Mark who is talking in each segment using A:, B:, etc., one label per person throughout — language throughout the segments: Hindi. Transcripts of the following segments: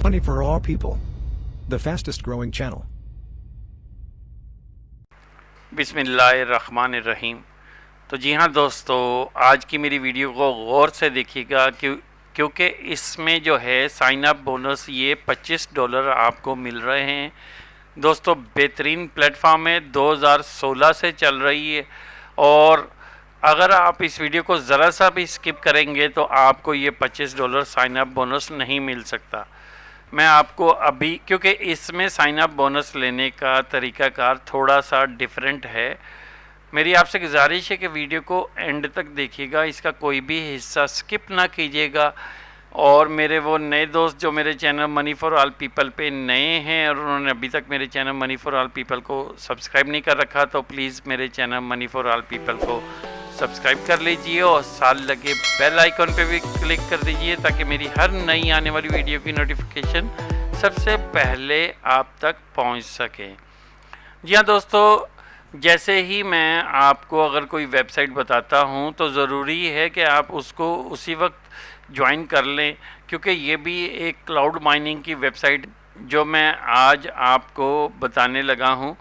A: Money for all people. The fastest growing channel.
B: बिस्मिल्लाहिर्रहमानिर्रहीम। तो जी हाँ दोस्तों, आज की मेरी वीडियो को गौर से देखिएगा क्योंकि इसमें जो है साइन अप बोनस ये $25 आपको मिल रहे हैं। दोस्तों बेहतरीन प्लेटफॉर्म है, 2016 से चल रही है और अगर आप इस वीडियो को ज़रा सा भी स्किप करेंगे तो आपको ये $25 साइन अप बोनस नहीं मिल सकता। मैं आपको अभी, क्योंकि इसमें साइन अप बोनस लेने का तरीक़ाकार थोड़ा सा डिफरेंट है, मेरी आपसे गुजारिश है कि वीडियो को एंड तक देखिएगा, इसका कोई भी हिस्सा स्किप ना कीजिएगा। और मेरे वो नए दोस्त जो मेरे channel money for all people पे नए हैं और उन्होंने अभी तक मेरे channel money for all people को सब्सक्राइब नहीं कर रखा, तो प्लीज़ मेरे channel money for all people को सब्सक्राइब कर लीजिए और साथ लगे बेल आइकॉन पे भी क्लिक कर दीजिए ताकि मेरी हर नई आने वाली वीडियो की नोटिफिकेशन सबसे पहले आप तक पहुंच सके। जी हाँ दोस्तों, जैसे ही मैं आपको अगर कोई वेबसाइट बताता हूं तो ज़रूरी है कि आप उसको उसी वक्त ज्वाइन कर लें, क्योंकि ये भी एक क्लाउड माइनिंग की वेबसाइट जो मैं आज आपको बताने लगा हूं।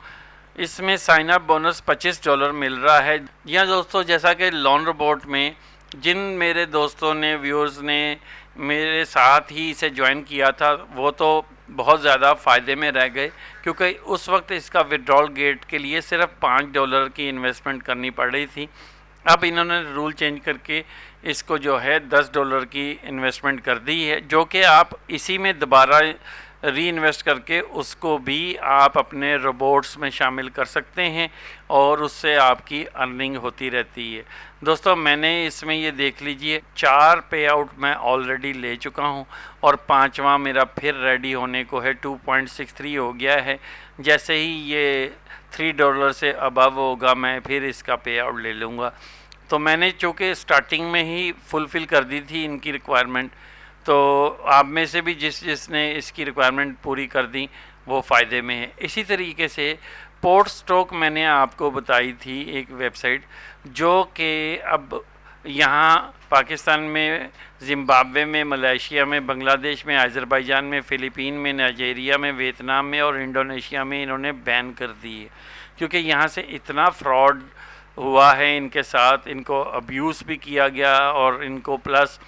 B: इसमें साइन अप बोनस $25 मिल रहा है। जी हाँ दोस्तों, जैसा कि लॉन रोबोट में जिन मेरे दोस्तों ने, व्यूअर्स ने मेरे साथ ही इसे ज्वाइन किया था, वो तो बहुत ज़्यादा फ़ायदे में रह गए, क्योंकि उस वक्त इसका विड्रॉल गेट के लिए सिर्फ $5 की इन्वेस्टमेंट करनी पड़ रही थी। अब इन्होंने रूल चेंज करके इसको जो है $10 की इन्वेस्टमेंट कर दी है, जो कि आप इसी में दोबारा री इन्वेस्ट करके उसको भी आप अपने रोबोट्स में शामिल कर सकते हैं और उससे आपकी अर्निंग होती रहती है। दोस्तों मैंने इसमें ये देख लीजिए 4 पे आउट मैं ऑलरेडी ले चुका हूँ और 5वां मेरा फिर रेडी होने को है, 2.63 हो गया है। जैसे ही ये $3 से अबव होगा मैं फिर इसका पे आउट ले लूँगा। तो मैंने चूँकि स्टार्टिंग में ही फुलफ़िल कर दी थी इनकी रिक्वायरमेंट, तो आप में से भी जिसने इसकी रिक्वायरमेंट पूरी कर दी वो फ़ायदे में है। इसी तरीके से पोर्ट स्ट्रोक मैंने आपको बताई थी एक वेबसाइट, जो कि अब यहाँ पाकिस्तान में, ज़िम्बाब्वे में, मलेशिया में, बांग्लादेश में, अज़रबैजान में, फ़िलिपीन में, नाइजीरिया में, वियतनाम में और इंडोनेशिया में इन्होंने बैन कर दी है, क्योंकि यहाँ से इतना फ्रॉड हुआ है इनके साथ, इनको अब्यूज़ भी किया गया और इनको प्लस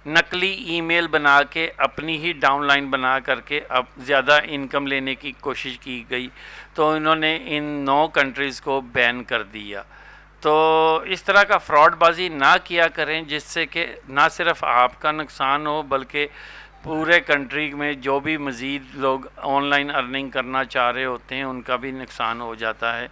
B: नकली ईमेल बना के अपनी ही डाउनलाइन बना करके अब ज़्यादा इनकम लेने की कोशिश की गई, तो इन्होंने इन 9 कंट्रीज़ को बैन कर दिया। तो इस तरह का फ्रॉडबाजी ना किया करें, जिससे कि ना सिर्फ आपका नुकसान हो बल्कि पूरे कंट्री में जो भी मज़ीद लोग ऑनलाइन अर्निंग करना चाह रहे होते हैं उनका भी नुकसान हो जाता है।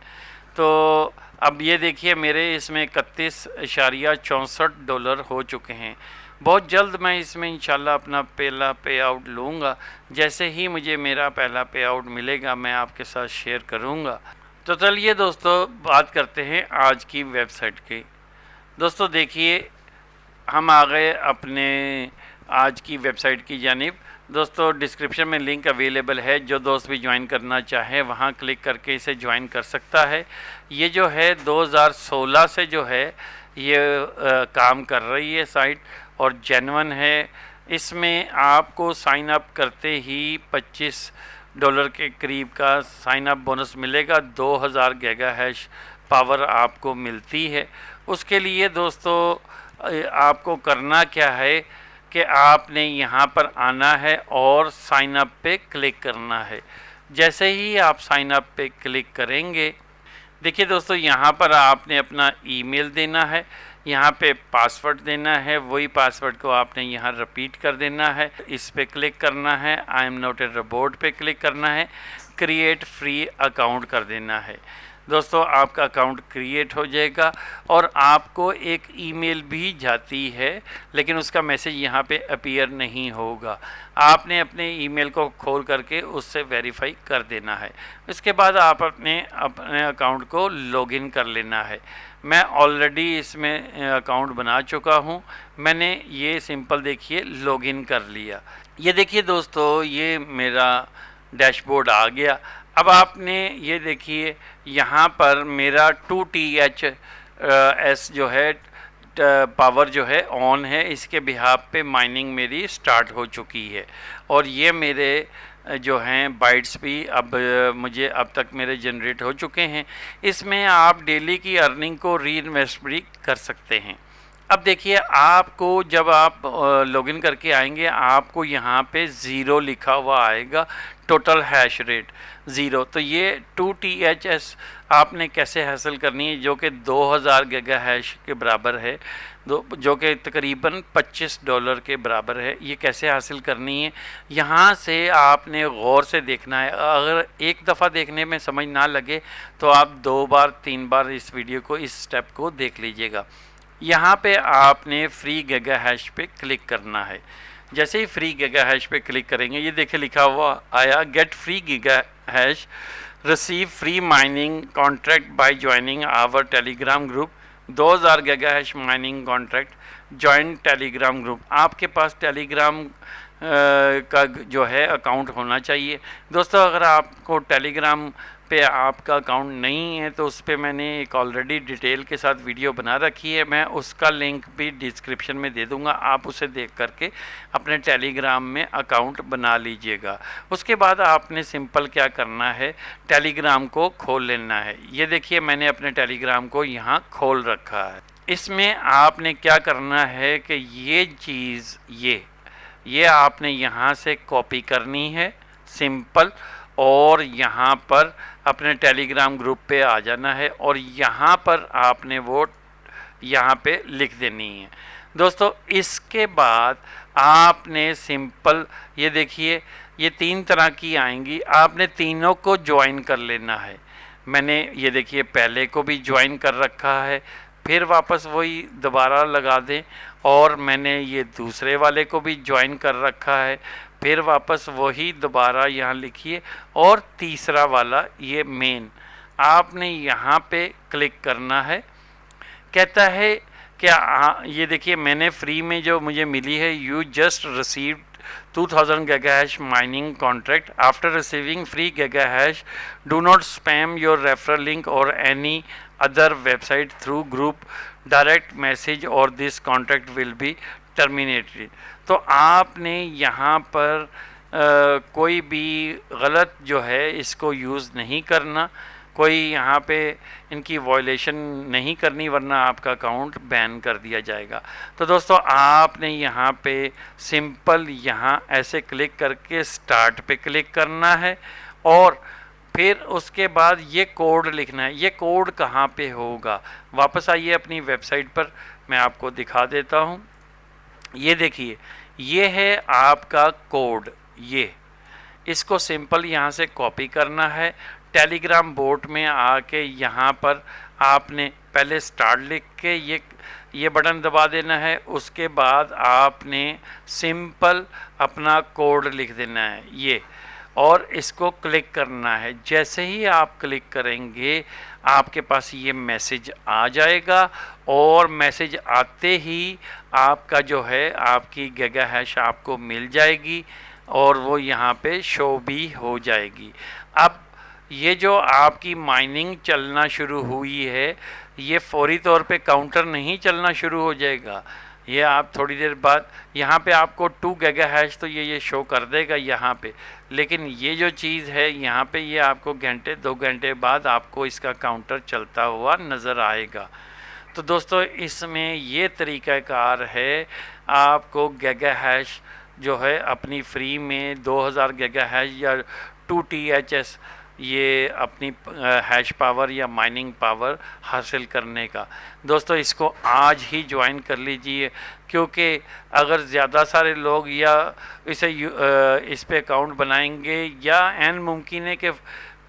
B: तो अब ये देखिए मेरे इसमें $31.64 हो चुके हैं। बहुत जल्द मैं इसमें इंशाल्लाह अपना पहला पे आउट लूँगा। जैसे ही मुझे मेरा पहला पे आउट मिलेगा मैं आपके साथ शेयर करूँगा। तो चलिए दोस्तों बात करते हैं आज की वेबसाइट की। दोस्तों देखिए हम आ गए अपने आज की वेबसाइट की जानिब। दोस्तों डिस्क्रिप्शन में लिंक अवेलेबल है, जो दोस्त भी ज्वाइन करना चाहे वहाँ क्लिक करके इसे ज्वाइन कर सकता है। ये जो है 2016 से जो है ये काम कर रही है साइट और जेन्युइन है। इसमें आपको साइन अप करते ही $25 के करीब का साइन अप बोनस मिलेगा। 2000 गीगाहैश पावर आपको मिलती है। उसके लिए दोस्तों आपको करना क्या है कि आपने यहाँ पर आना है और साइन अप पे क्लिक करना है। जैसे ही आप साइन अप पे क्लिक करेंगे, देखिए दोस्तों यहाँ पर आपने अपना ईमेल देना है, यहाँ पे पासवर्ड देना है, वही पासवर्ड को आपने यहाँ रिपीट कर देना है। इस पे क्लिक करना है, I am not a robot पे क्लिक करना है, क्रिएट फ्री अकाउंट कर देना है। दोस्तों आपका अकाउंट क्रिएट हो जाएगा और आपको एक ईमेल भी जाती है, लेकिन उसका मैसेज यहाँ पे अपीयर नहीं होगा। आपने अपने ईमेल को खोल करके उससे वेरीफाई कर देना है। इसके बाद आप अपने अकाउंट को लॉगिन कर लेना है। मैं ऑलरेडी इसमें अकाउंट बना चुका हूँ। मैंने ये सिंपल देखिए लॉगिन कर लिया। ये देखिए दोस्तों ये मेरा डैशबोर्ड आ गया। अब आपने ये देखिए यहाँ पर मेरा 2THS जो है पावर जो है ऑन है, इसके बिहाफ पे माइनिंग मेरी स्टार्ट हो चुकी है। और ये मेरे जो हैं बाइट्स भी अब मुझे अब तक मेरे जनरेट हो चुके हैं। इसमें आप डेली की अर्निंग को री इन्वेस्ट भी कर सकते हैं। अब देखिए, आपको जब आप लॉगिन करके आएंगे, आपको यहाँ पे ज़ीरो लिखा हुआ आएगा, टोटल हैश रेट ज़ीरो। तो ये 2THS आपने कैसे हासिल करनी है, जो कि 2000 गीगा हैश के बराबर है, जो कि तकरीबन $25 के बराबर है। ये कैसे हासिल करनी है, यहाँ से आपने गौर से देखना है। अगर एक दफ़ा देखने में समझ ना लगे तो आप 2 बार 3 बार इस वीडियो को, इस स्टेप को देख लीजिएगा। यहाँ पे आपने फ्री गीगा हैश पे क्लिक करना है। जैसे ही फ्री गीगा हैश पे क्लिक करेंगे, ये देखिए लिखा हुआ आया, get free giga hash, receive free mining contract by joining our Telegram group, 2000 giga hash mining contract, join Telegram group. आपके पास टेलीग्राम का जो है अकाउंट होना चाहिए। दोस्तों, अगर आपको टेलीग्राम पे आपका अकाउंट नहीं है तो उस पर मैंने एक ऑलरेडी डिटेल के साथ वीडियो बना रखी है, मैं उसका लिंक भी डिस्क्रिप्शन में दे दूंगा। आप उसे देख करके अपने टेलीग्राम में अकाउंट बना लीजिएगा। उसके बाद आपने सिंपल क्या करना है, टेलीग्राम को खोल लेना है। ये देखिए, मैंने अपने टेलीग्राम को यहाँ खोल रखा है। इसमें आपने क्या करना है कि ये चीज़ ये आपने यहाँ से कॉपी करनी है सिंपल, और यहाँ पर अपने टेलीग्राम ग्रुप पे आ जाना है और यहाँ पर आपने वो यहाँ पे लिख देनी है। दोस्तों, इसके बाद आपने सिंपल, ये देखिए, ये 3 तरह की आएंगी, आपने तीनों को ज्वाइन कर लेना है। मैंने ये देखिए पहले को भी ज्वाइन कर रखा है, फिर वापस वही दोबारा लगा दें, और मैंने ये दूसरे वाले को भी ज्वाइन कर रखा है, फिर वापस वही दोबारा यहाँ लिखिए, और तीसरा वाला ये मेन आपने यहाँ पे क्लिक करना है। कहता है क्या, ये देखिए मैंने फ्री में जो मुझे मिली है, you just received 2000 giga hash mining contract, after receiving free giga hash do not spam your referral link or any other website through group direct message or this contract will be terminated. तो आपने यहाँ पर कोई भी गलत जो है इसको यूज़ नहीं करना, कोई यहाँ पे इनकी वॉयलेशन नहीं करनी, वरना आपका अकाउंट बैन कर दिया जाएगा। तो दोस्तों, आपने यहाँ पे सिंपल यहाँ ऐसे क्लिक करके स्टार्ट पे क्लिक करना है, और फिर उसके बाद ये कोड लिखना है। ये कोड कहाँ पे होगा, वापस आइए अपनी वेबसाइट पर, मैं आपको दिखा देता हूँ। ये देखिए, ये है आपका कोड, ये इसको सिंपल यहाँ से कॉपी करना है। टेलीग्राम बोट में आके यहाँ पर आपने पहले स्टार्ट लिख के ये बटन दबा देना है। उसके बाद आपने सिंपल अपना कोड लिख देना है ये, और इसको क्लिक करना है। जैसे ही आप क्लिक करेंगे आपके पास ये मैसेज आ जाएगा, और मैसेज आते ही आपका जो है आपकी गीगा हैश आपको मिल जाएगी, और वो यहाँ पे शो भी हो जाएगी। अब ये जो आपकी माइनिंग चलना शुरू हुई है, ये फौरी तौर पे काउंटर नहीं चलना शुरू हो जाएगा। ये आप थोड़ी देर बाद यहाँ पे आपको 2 गीगा हैश तो ये शो कर देगा यहाँ पे, लेकिन ये जो चीज़ है यहाँ पे, ये आपको घंटे 2 घंटे बाद आपको इसका काउंटर चलता हुआ नज़र आएगा। तो दोस्तों, इसमें ये तरीक़ाकार है आपको गीगा हैश जो है अपनी फ्री में 2000 गीगा हैश या 2THS ये अपनी हैश पावर या माइनिंग पावर हासिल करने का। दोस्तों, इसको आज ही ज्वाइन कर लीजिए, क्योंकि अगर ज़्यादा सारे लोग या इस पे अकाउंट बनाएंगे, या एन मुमकिन है कि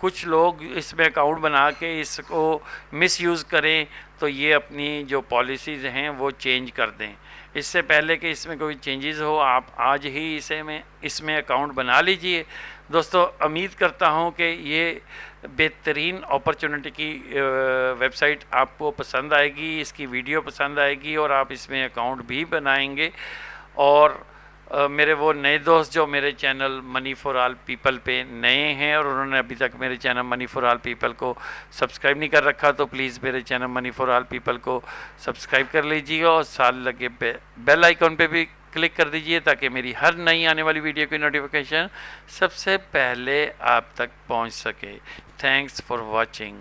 B: कुछ लोग इसमें अकाउंट बना के इसको मिसयूज़ करें, तो ये अपनी जो पॉलिसीज़ हैं वो चेंज कर दें। इससे पहले कि इसमें कोई चेंजेस हो, आप आज ही इसमें अकाउंट बना लीजिए। दोस्तों, उम्मीद करता हूं कि ये बेहतरीन अपॉर्चुनिटी की वेबसाइट आपको पसंद आएगी, इसकी वीडियो पसंद आएगी, और आप इसमें अकाउंट भी बनाएंगे। और मेरे वो नए दोस्त जो मेरे channel money for all people पे नए हैं और उन्होंने अभी तक मेरे channel money for all people को सब्सक्राइब नहीं कर रखा, तो प्लीज़ मेरे channel money for all people को सब्सक्राइब कर लीजिए और साथ लगे बेल आइकॉन पे भी क्लिक कर दीजिए ताकि मेरी हर नई आने वाली वीडियो की नोटिफिकेशन सबसे पहले आप तक पहुंच सके। Thanks for watching.